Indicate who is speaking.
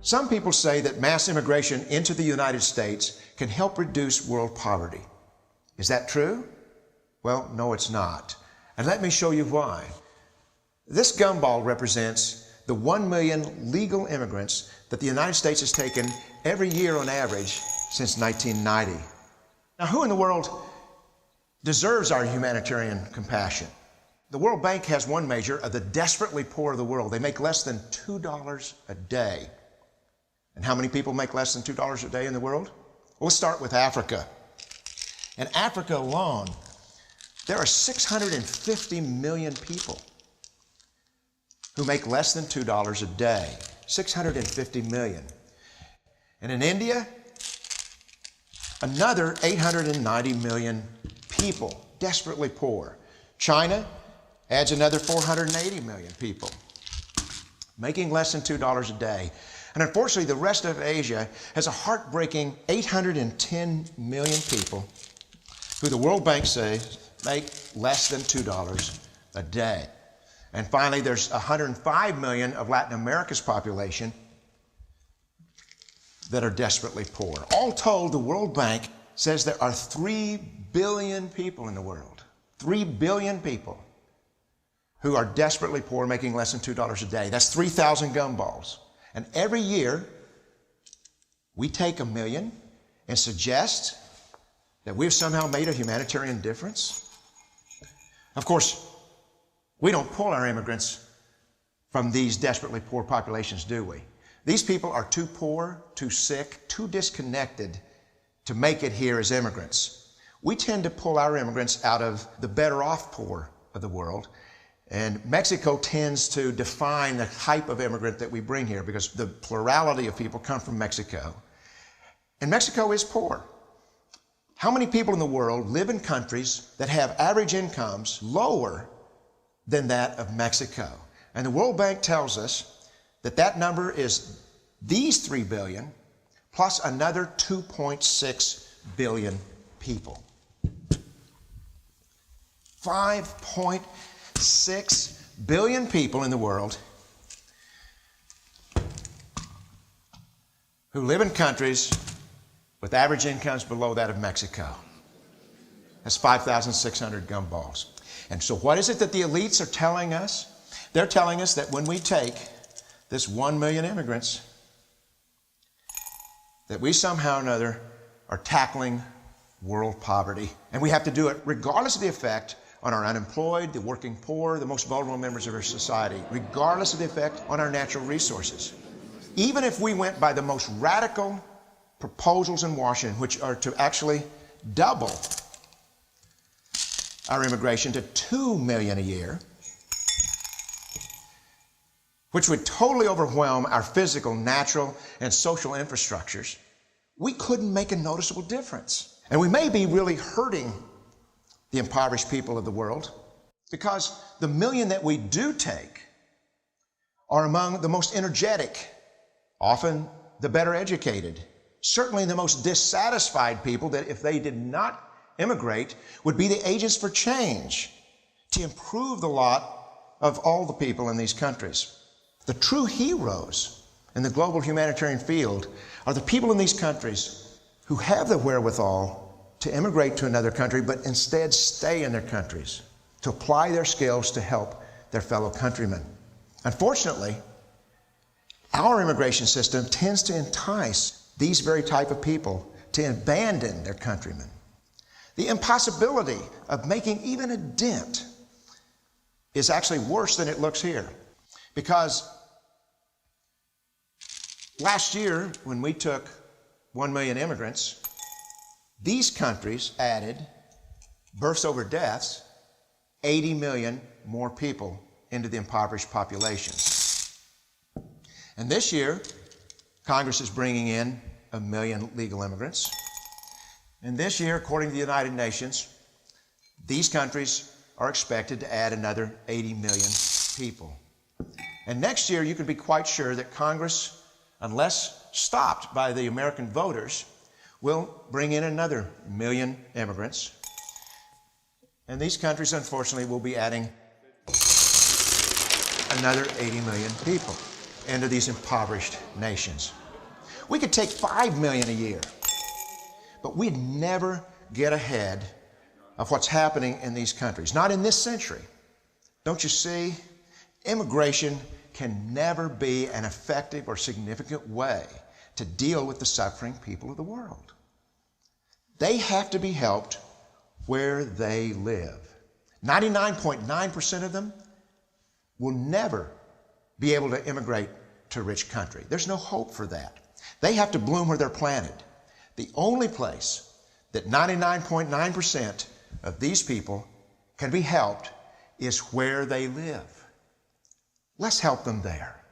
Speaker 1: Some people say that mass immigration into the United States can help reduce world poverty. Is that true? Well, no, it's not. And let me show you why. This gumball represents the 1 million legal immigrants that the United States has taken every year on average since 1990. Now, who in the world deserves our humanitarian compassion? The World Bank has one measure of the desperately poor of the world. They make less than $2 a day. And how many people make less than $2 a day in the world? Well, let's start with Africa. In Africa alone, there are 650 million people who make less than $2 a day. 650 million. And in India, another 890 million people, desperately poor. China adds another 480 million people, making less than $2 a day. And unfortunately, the rest of Asia has a heartbreaking 810 million people who the World Bank says make less than $2 a day. And finally, there's 105 million of Latin America's population that are desperately poor. All told, the World Bank says there are 3 billion people in the world, 3 billion people who are desperately poor, making less than $2 a day. That's 3,000 gumballs. And every year, we take 1 million and suggest that we've somehow made a humanitarian difference. Of course, we don't pull our immigrants from these desperately poor populations, do we? These people are too poor, too sick, too disconnected to make it here as immigrants. We tend to pull our immigrants out of the better off poor of the world. And Mexico tends to define the type of immigrant that we bring here because the plurality of people come from Mexico. And Mexico is poor. How many people in the world live in countries that have average incomes lower than that of Mexico? And the World Bank tells us that that number is these 3 billion plus another 2.6 billion people. 5.6 billion people in the world who live in countries with average incomes below that of Mexico. That's 5,600 gumballs. And so what is it that the elites are telling us? They're telling us that when we take this 1 million immigrants, that we somehow or another are tackling world poverty. And we have to do it regardless of the effect on our unemployed, the working poor, the most vulnerable members of our society, regardless of the effect on our natural resources. Even if we went by the most radical proposals in Washington, which are to actually double our immigration to 2 million a year, which would totally overwhelm our physical, natural, and social infrastructures, we couldn't make a noticeable difference. And we may be really hurting the impoverished people of the world because the million that we do take are among the most energetic, often the better educated, certainly the most dissatisfied people that if they did not immigrate would be the agents for change to improve the lot of all the people in these countries. The true heroes in the global humanitarian field are the people in these countries who have the wherewithal to immigrate to another country, but instead stay in their countries to apply their skills to help their fellow countrymen. Unfortunately, our immigration system tends to entice these very type of people to abandon their countrymen. The impossibility of making even a dent is actually worse than it looks here. Because last year, when we took 1 million immigrants, these countries added, births over deaths, 80 million more people into the impoverished populations. And this year, Congress is bringing in 1 million legal immigrants. And this year, according to the United Nations, these countries are expected to add another 80 million people. And next year, you can be quite sure that Congress, unless stopped by the American voters, will bring in another 1 million immigrants. And these countries, unfortunately, will be adding another 80 million people. into these impoverished nations. We could take 5 million a year, but we'd never get ahead of what's happening in these countries. Not in this century. Don't you see? Immigration can never be an effective or significant way to deal with the suffering people of the world. They have to be helped where they live. 99.9% of them will never be able to immigrate to a rich country. There's no hope for that. They have to bloom where they're planted. The only place that 99.9% of these people can be helped is where they live. Let's help them there.